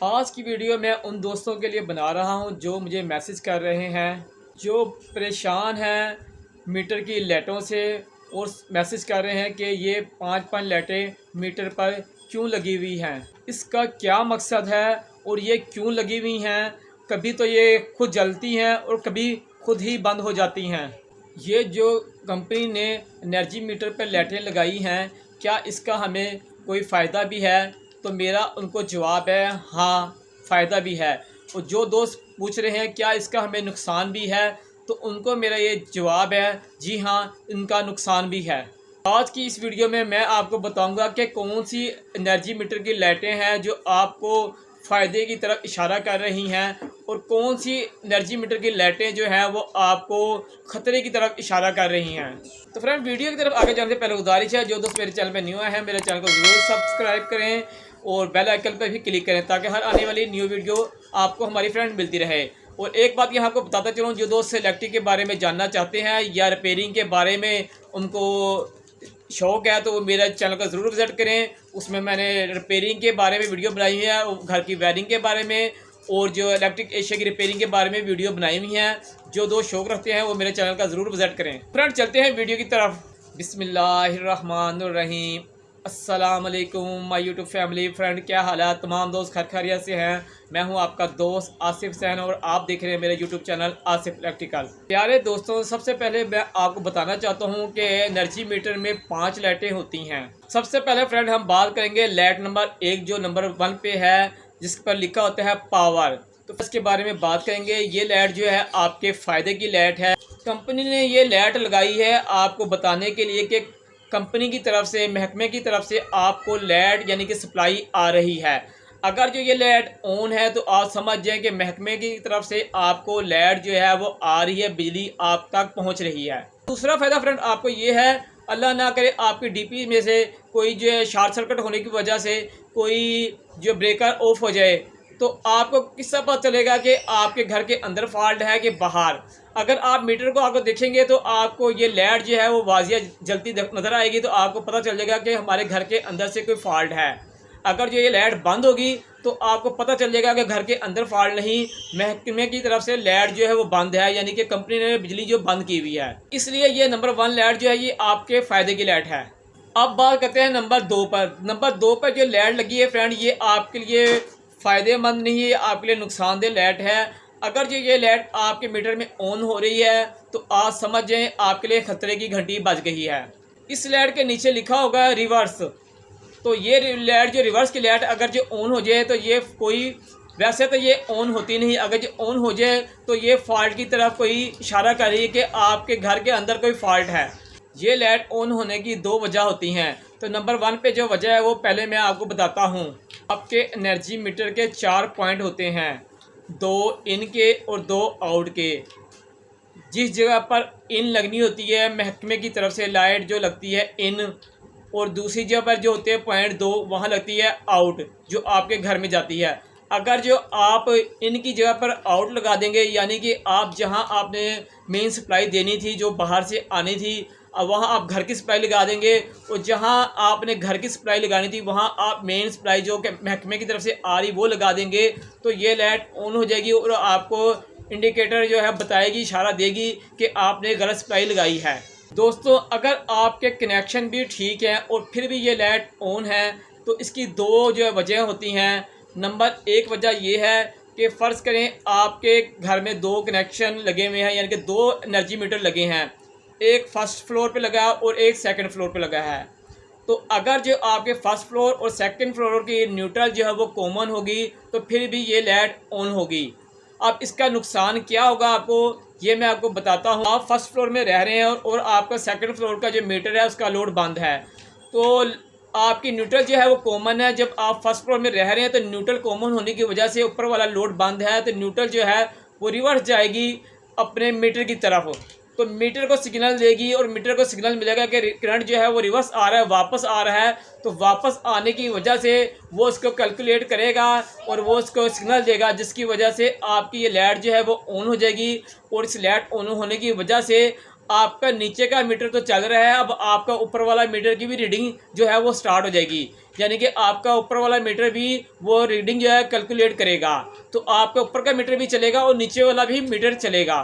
आज की वीडियो मैं उन दोस्तों के लिए बना रहा हूं जो मुझे मैसेज कर रहे हैं, जो परेशान हैं मीटर की लाइटों से और मैसेज कर रहे हैं कि ये 5-5 लाइटें मीटर पर क्यों लगी हुई हैं, इसका क्या मकसद है और ये क्यों लगी हुई हैं। कभी तो ये खुद जलती हैं और कभी खुद ही बंद हो जाती हैं। ये जो कंपनी ने एनर्जी मीटर पर लाइटें लगाई हैं, क्या इसका हमें कोई फ़ायदा भी है? तो मेरा उनको जवाब है हाँ, फ़ायदा भी है। और जो दोस्त पूछ रहे हैं क्या इसका हमें नुकसान भी है, तो उनको मेरा ये जवाब है जी हाँ, इनका नुकसान भी है। आज की इस वीडियो में मैं आपको बताऊंगा कि कौन सी एनर्जी मीटर की लाइटें हैं जो आपको फ़ायदे की तरफ इशारा कर रही हैं और कौन सी एनर्जी मीटर की लाइटें जो हैं वो आपको ख़तरे की तरफ इशारा कर रही हैं। तो फ्रेंड, वीडियो की तरफ आगे जाने से पहले गुजारिश है, जो दोस्त मेरे चैनल पर न्यू है मेरे चैनल को ज़रूर सब्सक्राइब करें और बेल आइकन पर भी क्लिक करें ताकि हर आने वाली न्यू वीडियो आपको हमारी फ्रेंड मिलती रहे। और एक बात यहाँ आपको बताता चलूँ, जो दोस्त इलेक्ट्रिक के बारे में जानना चाहते हैं या रिपेयरिंग के बारे में उनको शौक़ है तो वो मेरा चैनल का ज़रूर विज़िट करें। उसमें मैंने रिपेयरिंग के बारे में वीडियो बनाई है, घर की वायरिंग के बारे में और जो इलेक्ट्रिक एशिया की रिपेयरिंग के बारे में वीडियो बनाई हुई हैं। जो दोस्त शौक़ रखते हैं वो मेरे चैनल का ज़रूर विज़िट करें। फ्रेंड, चलते हैं वीडियो की तरफ। बिस्मिल्लाहिर्रहमानिर्रहीम। अस्सलाम वालेकुम माय यूट्यूब फैमिली। फ्रेंड, क्या हालात? तमाम दोस्त खैरियत से हैं। मैं हूं आपका दोस्त आसिफ हुसैन और आप देख रहे हैं मेरे यूट्यूब चैनल आसिफ इलेक्ट्रिकल। प्यारे दोस्तों, सबसे पहले मैं आपको बताना चाहता हूं कि एनर्जी मीटर में 5 लाइटें होती हैं। सबसे पहले फ्रेंड हम बात करेंगे लाइट नंबर 1 जो नंबर 1 पे है, जिस पर लिखा होता है पावर। तो इसके बारे में बात करेंगे। ये लाइट जो है आपके फ़ायदे की लाइट है। कंपनी ने ये लाइट लगाई है आपको बताने के लिए कि कंपनी की तरफ से, महकमे की तरफ से आपको लाइट यानी कि सप्लाई आ रही है। अगर जो ये लाइट ऑन है तो आप समझ जाएं कि महकमे की तरफ से आपको लाइट जो है वो आ रही है, बिजली आप तक पहुंच रही है। दूसरा फ़ायदा फ्रेंड आपको ये है, अल्लाह ना करे आपकी डीपी में से कोई जो है शॉर्ट सर्किट होने की वजह से कोई जो ब्रेकर ऑफ हो जाए तो आपको किससे पता चलेगा कि आपके घर के अंदर फॉल्ट है कि बाहर। अगर आप मीटर को आकर देखेंगे तो आपको ये लाइट जो है वो वाजिया जलती नज़र आएगी, तो आपको पता चल जाएगा कि हमारे घर के अंदर से कोई फॉल्ट है। अगर जो ये लाइट बंद होगी तो आपको पता चल जाएगा कि घर के अंदर फॉल्ट नहीं, महकमे की तरफ से लाइट जो है वो बंद है, यानी कि कंपनी ने बिजली जो बंद की हुई है। इसलिए ये नंबर 1 लाइट जो है ये आपके फ़ायदे की लाइट है। अब बात करते हैं नंबर 2 पर। नंबर 2 पर जो लाइट लगी है फ्रेंड, ये आपके लिए फ़ायदेमंद नहीं है, आपके लिए नुकसानदेह लाइट है। अगर जो ये लाइट आपके मीटर में ऑन हो रही है तो आप समझ जाएं आपके लिए ख़तरे की घंटी बज गई है। इस लाइट के नीचे लिखा होगा रिवर्स। तो ये लाइट जो रिवर्स की लाइट अगर जो ऑन हो जाए तो ये कोई, वैसे तो ये ऑन होती नहीं, अगर जो ऑन हो जाए तो ये फॉल्ट की तरफ कोई इशारा कर रही है कि आपके घर के अंदर कोई फॉल्ट है। ये लाइट ऑन होने की 2 वजह होती हैं। तो नंबर 1 पे जो वजह है वो पहले मैं आपको बताता हूँ। आपके एनर्जी मीटर के 4 पॉइंट होते हैं, 2 इन के और 2 आउट के। जिस जगह पर इन लगनी होती है महकमे की तरफ से लाइट जो लगती है इन, और दूसरी जगह पर जो होते हैं पॉइंट 2 वहाँ लगती है आउट जो आपके घर में जाती है। अगर जो आप इनकी जगह पर आउट लगा देंगे, यानी कि आप जहाँ आपने मेन सप्लाई देनी थी जो बाहर से आनी थी, अब वहाँ आप घर की सप्लाई लगा देंगे, और जहाँ आपने घर की सप्लाई लगानी थी वहाँ आप मेन सप्लाई जो कि महकमे की तरफ से आ रही वो लगा देंगे, तो ये लाइट ऑन हो जाएगी और आपको इंडिकेटर जो है बताएगी, इशारा देगी कि आपने गलत सप्लाई लगाई है। दोस्तों, अगर आपके कनेक्शन भी ठीक हैं और फिर भी ये लाइट ऑन है तो इसकी 2 जो वजह होती हैं। नंबर 1 वजह ये है कि फ़र्ज़ करें आपके घर में 2 कनेक्शन लगे हुए हैं, यानी कि 2 एनर्जी मीटर लगे हैं, एक फर्स्ट फ्लोर पे लगा है और एक सेकंड फ्लोर पे लगा है। तो अगर जो आपके फर्स्ट फ्लोर और सेकंड फ्लोर की न्यूट्रल जो है वो कॉमन होगी तो फिर भी ये लाइट ऑन होगी। अब इसका नुकसान क्या होगा आपको, ये मैं आपको बताता हूँ। आप फर्स्ट फ्लोर में रह रहे हैं और आपका सेकंड फ्लोर का जो मीटर है उसका लोड बंद है, तो आपकी न्यूट्रल जो है वो कॉमन है। जब आप फर्स्ट फ्लोर में रह रहे हैं तो न्यूट्रल कॉमन होने की वजह से ऊपर वाला लोड बंद है, तो न्यूट्रल जो है वो रिवर्स जाएगी अपने मीटर की तरफ, तो मीटर को सिग्नल देगी और मीटर को सिग्नल मिलेगा कि करंट जो है वो रिवर्स आ रहा है, वापस आ रहा है। तो वापस आने की वजह से वो उसको कैलकुलेट करेगा और वो उसको सिग्नल देगा, जिसकी वजह से आपकी ये लाइट जो है वो ऑन हो जाएगी। और इस लाइट ऑन होने की वजह से आपका नीचे का मीटर तो चल रहा है, अब आपका ऊपर वाला मीटर की भी रीडिंग जो है वो स्टार्ट हो जाएगी। यानी कि आपका ऊपर वाला मीटर भी वो रीडिंग जो है कैलकुलेट करेगा। तो आपका ऊपर का मीटर भी चलेगा और नीचे वाला भी मीटर चलेगा।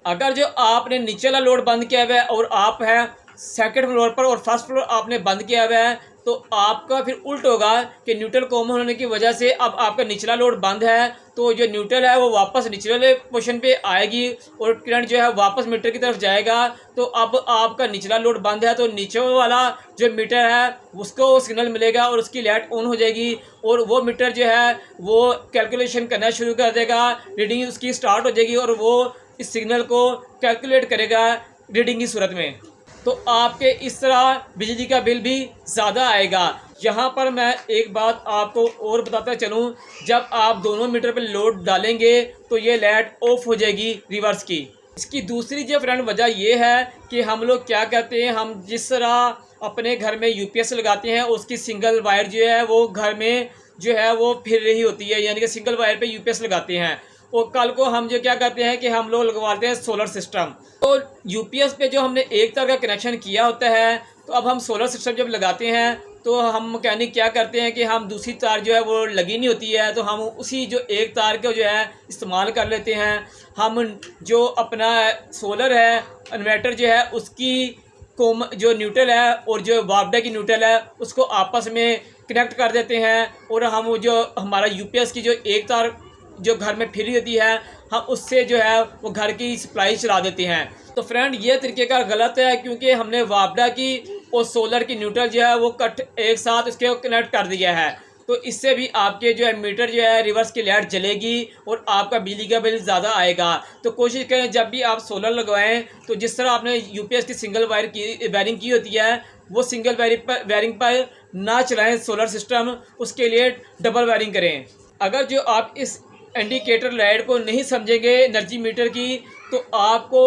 अगर जो आपने नीचे वाला लोड बंद किया हुआ है और आप है सेकंड फ्लोर पर और फर्स्ट फ्लोर आपने बंद किया हुआ है, तो आपका फिर उल्ट होगा कि न्यूट्रल कॉमन होने की वजह से अब आपका निचला लोड बंद है, तो जो न्यूट्रल है वो वापस निचले वाले पोजीशन पे आएगी और करंट जो है वापस मीटर की तरफ जाएगा। तो अब आपका निचला लोड बंद है, तो नीचे वाला जो मीटर है उसको सिग्नल मिलेगा और उसकी लाइट ऑन हो जाएगी और वो मीटर जो है वो कैलकुलेशन करना शुरू कर देगा, रीडिंग उसकी स्टार्ट हो जाएगी और वो इस सिग्नल को कैलकुलेट करेगा रीडिंग की सूरत में। तो आपके इस तरह बिजली का बिल भी ज़्यादा आएगा। यहाँ पर मैं एक बात आपको और बताता चलूँ, जब आप दोनों मीटर पर लोड डालेंगे तो ये लाइट ऑफ हो जाएगी रिवर्स की। इसकी दूसरी जो फ्रेंड वजह ये है कि हम लोग क्या कहते हैं, हम जिस तरह अपने घर में यूपीएस लगाते हैं उसकी सिंगल वायर जो है वो घर में जो है वो फिर रही होती है, यानी कि सिंगल वायर पे यूपीएस लगाते हैं। और कल को हम जो क्या करते हैं कि हम लोग लगवाते हैं सोलर सिस्टम। तो यूपीएस पे जो हमने एक तार का कनेक्शन किया होता है, तो अब हम सोलर सिस्टम जब लगाते हैं तो हम मैकेनिक क्या करते हैं कि हम दूसरी तार जो है वो लगी नहीं होती है, तो हम उसी जो एक तार को जो है इस्तेमाल कर लेते हैं। हम जो अपना सोलर है इन्वर्टर जो है उसकी जो न्यूट्रल है और जो वापडा की न्यूट्रल है उसको आपस में कनेक्ट कर देते हैं और हम वो जो हमारा यूपीएस की जो एक तार जो घर में फ्री होती है हम उससे जो है वो घर की सप्लाई चला देते हैं। तो फ्रेंड ये तरीक़ेकार गलत है, क्योंकि हमने वापडा की और सोलर की न्यूट्रल जो है वो कट एक साथ उसके कनेक्ट कर दिया है। तो इससे भी आपके जो है मीटर जो है रिवर्स की लाइट जलेगी और आपका बिजली का बिल ज़्यादा आएगा। तो कोशिश करें जब भी आप सोलर लगवाएं तो जिस तरह आपने यूपीएस की सिंगल वायर की वायरिंग की होती है वो सिंगल वायरिंग पर ना चलाएं सोलर सिस्टम, उसके लिए डबल वायरिंग करें। अगर जो आप इस इंडिकेटर लाइट को नहीं समझेंगे एनर्जी मीटर की तो आपको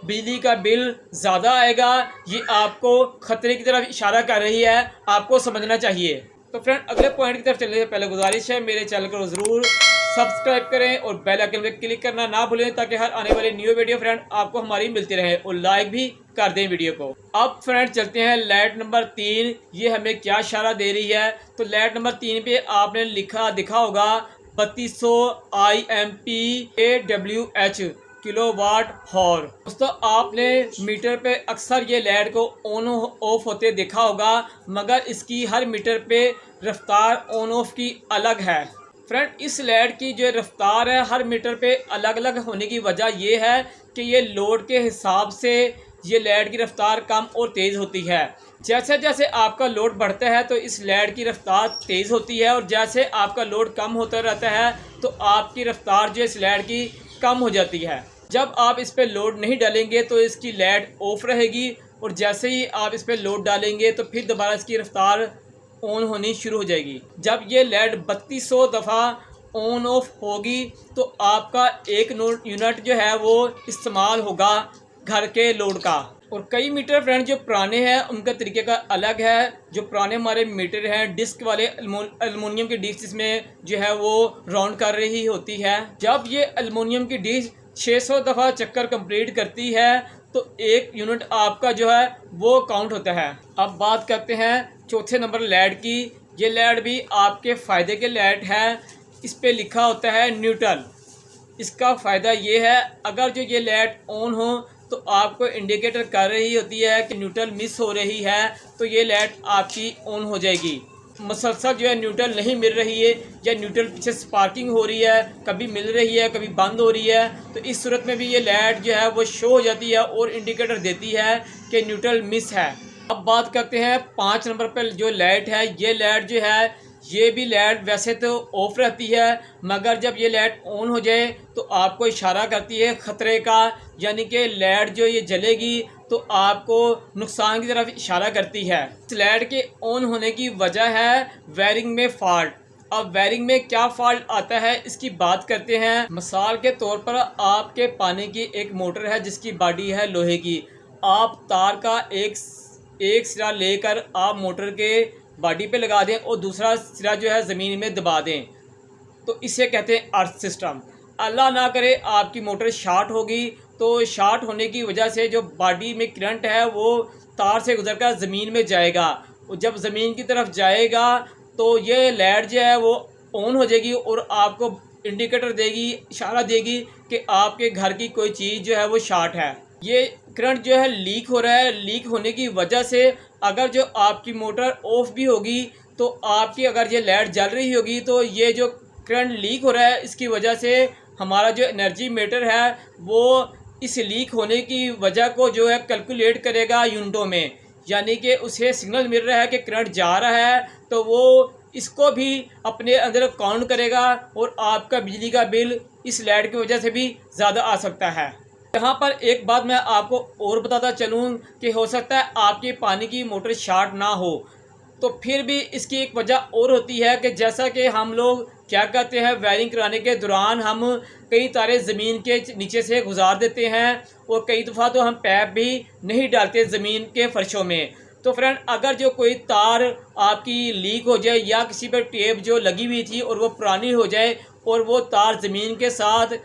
बिजली का बिल ज़्यादा आएगा। ये आपको ख़तरे की तरफ इशारा कर रही है, आपको समझना चाहिए। तो फ्रेंड अगले पॉइंट की तरफ चलने से पहले गुजारिश है मेरे चैनल को ज़रूर सब्सक्राइब करें और बेल आइकन पे क्लिक करना ना भूलें, ताकि हर आने वाली न्यू वीडियो फ्रेंड आपको हमारी मिलती रहे और लाइक भी कर दें वीडियो को। अब फ्रेंड चलते हैं लाइट नंबर 3, ये हमें क्या इशारा दे रही है। तो लाइट नंबर 3 पे आपने दिखा होगा 3200 IMP/AWH किलोवाट हॉर। दोस्तों आपने मीटर पे अक्सर ये लाइट को ऑन ऑफ होते देखा होगा, मगर इसकी हर मीटर पे रफ्तार ऑन ऑफ की अलग है। फ्रेंड इस लाइट की जो रफ्तार है हर मीटर पे अलग अलग होने की वजह ये है कि ये लोड के हिसाब से ये लाइट की रफ्तार कम और तेज़ होती है। जैसे जैसे आपका लोड बढ़ता है तो इस लाइट की रफ्तार तेज़ होती है और जैसे आपका लोड कम होता रहता है तो आपकी रफ्तार जो इस लाइट की कम हो जाती है। जब आप इस पर लोड नहीं डालेंगे तो इसकी लाइट ऑफ रहेगी और जैसे ही आप इस पर लोड डालेंगे तो फिर दोबारा इसकी रफ्तार ऑन होनी शुरू हो जाएगी। जब ये लाइट 3200 दफ़ा ऑन ऑफ होगी तो आपका एक यूनिट जो है वो इस्तेमाल होगा घर के लोड का। और कई मीटर फ्रेंड जो पुराने हैं उनका तरीके का अलग है। जो पुराने हमारे मीटर हैं डिस्क वाले एल्युमिनियम की डिस्क जिसमें जो है वो राउंड कर रही होती है, जब ये एल्युमिनियम की डिस्क 600 दफ़ा चक्कर कंप्लीट करती है तो एक यूनिट आपका जो है वो काउंट होता है। अब बात करते हैं चौथे नंबर लाइट की। ये लाइट भी आपके फ़ायदे के लाइट है। इस पर लिखा होता है न्यूट्रल। इसका फ़ायदा ये है अगर जो ये लाइट ऑन हो तो आपको इंडिकेटर कर रही होती है कि न्यूट्रल मिस हो रही है, तो ये लाइट आपकी ऑन हो जाएगी। मुसलसल जो है न्यूट्रल नहीं मिल रही है या न्यूट्रल पीछे स्पार्किंग हो रही है, कभी मिल रही है कभी बंद हो रही है, तो इस सूरत में भी ये लाइट जो है वो शो हो जाती है और इंडिकेटर देती है कि न्यूट्रल मिस है। अब बात करते हैं 5 नंबर पर जो लाइट है। ये लाइट जो है ये भी लाइट वैसे तो ऑफ रहती है, मगर जब ये लाइट ऑन हो जाए तो आपको इशारा करती है ख़तरे का, यानी कि लाइट जो ये जलेगी तो आपको नुकसान की तरफ इशारा करती है। इस लाइट के ऑन होने की वजह है वायरिंग में फ़ॉल्ट। अब वायरिंग में क्या फ़ॉल्ट आता है इसकी बात करते हैं। मिसाल के तौर पर आपके पानी की एक मोटर है जिसकी बॉडी है लोहे की। आप तार का एक सिरा लेकर आप मोटर के बॉडी पे लगा दें और दूसरा सिरा जो है ज़मीन में दबा दें, तो इसे कहते हैं अर्थ सिस्टम। अल्लाह ना करे आपकी मोटर शॉर्ट होगी तो शॉर्ट होने की वजह से जो बॉडी में करंट है वो तार से गुजरकर ज़मीन में जाएगा, और जब ज़मीन की तरफ जाएगा तो ये लाइट जो है वो ऑन हो जाएगी और आपको इंडिकेटर देगी, इशारा देगी कि आपके घर की कोई चीज़ जो है वो शॉर्ट है। ये करंट जो है लीक हो रहा है। लीक होने की वजह से अगर जो आपकी मोटर ऑफ भी होगी तो आपकी अगर ये लाइट जल रही होगी तो ये जो करंट लीक हो रहा है इसकी वजह से हमारा जो एनर्जी मीटर है वो इस लीक होने की वजह को जो है कैलकुलेट करेगा यूनिटों में, यानी कि उसे सिग्नल मिल रहा है कि करंट जा रहा है तो वो इसको भी अपने अंदर काउंट करेगा और आपका बिजली का बिल इस लाइट की वजह से भी ज़्यादा आ सकता है। यहाँ पर एक बात मैं आपको और बताता चलूँ कि हो सकता है आपकी पानी की मोटर शॉर्ट ना हो, तो फिर भी इसकी एक वजह और होती है कि जैसा कि हम लोग क्या कहते हैं, वायरिंग कराने के दौरान हम कई तारे ज़मीन के नीचे से गुजार देते हैं और कई दफ़ा तो हम पैप भी नहीं डालते ज़मीन के फर्शों में। तो फ्रेंड, अगर जो कोई तार आपकी लीक हो जाए या किसी पर टेप जो लगी हुई थी और वो पुरानी हो जाए और वो तार ज़मीन के साथ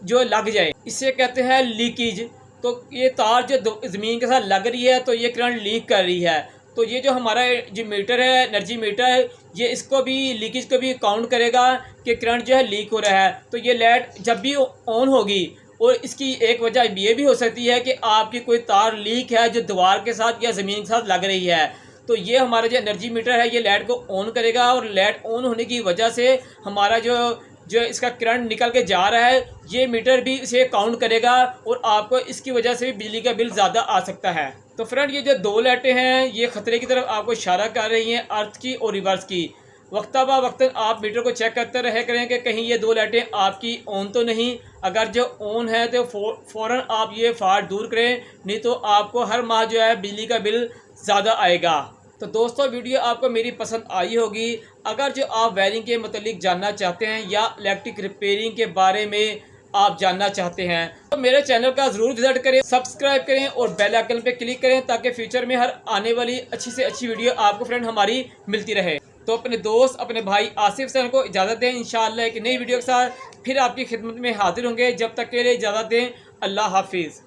जो लग जाए, इसे कहते हैं लीकेज। तो ये तार जो ज़मीन के साथ लग रही है तो ये करंट लीक कर रही है, तो ये जो हमारा जो मीटर है, एनर्जी मीटर, ये इसको भी लीकेज को भी काउंट करेगा कि करंट जो है लीक हो रहा है। तो ये लाइट जब भी ऑन होगी, और इसकी एक वजह ये भी हो सकती है कि आपकी कोई तार लीक है जो दीवार के साथ या ज़मीन के साथ लग रही है, तो ये हमारा जो एनर्जी मीटर है ये लाइट को ऑन करेगा, और लाइट ऑन होने की वजह से हमारा जो इसका करंट निकल के जा रहा है ये मीटर भी इसे काउंट करेगा और आपको इसकी वजह से भी बिजली का बिल ज़्यादा आ सकता है। तो फ्रेंड, ये जो दो लाइटें हैं ये ख़तरे की तरफ आपको इशारा कर रही हैं, अर्थ की और रिवर्स की। वक्ता बा वक्तन आप मीटर को चेक करते रहे करें कि कहीं ये दो लाइटें आपकी ऑन तो नहीं। अगर जो ऑन है तो फ़ौरन आप ये फॉल्ट दूर करें, नहीं तो आपको हर माह जो है बिजली का बिल ज़्यादा आएगा। तो दोस्तों, वीडियो आपको मेरी पसंद आई होगी। अगर जो आप वायरिंग के मतलब जानना चाहते हैं या इलेक्ट्रिक रिपेयरिंग के बारे में आप जानना चाहते हैं तो मेरे चैनल का ज़रूर विज़िट करें, सब्सक्राइब करें और बेल आइकन पे क्लिक करें ताकि फ्यूचर में हर आने वाली अच्छी से अच्छी वीडियो आपको फ्रेंड हमारी मिलती रहे। तो अपने दोस्त, अपने भाई आसिफ सैन को इजाज़त दें। इंशाअल्लाह एक नई वीडियो के साथ फिर आपकी खिदमत में हाजिर होंगे। जब तक के लिए इजाज़त दें। अल्लाह हाफिज़।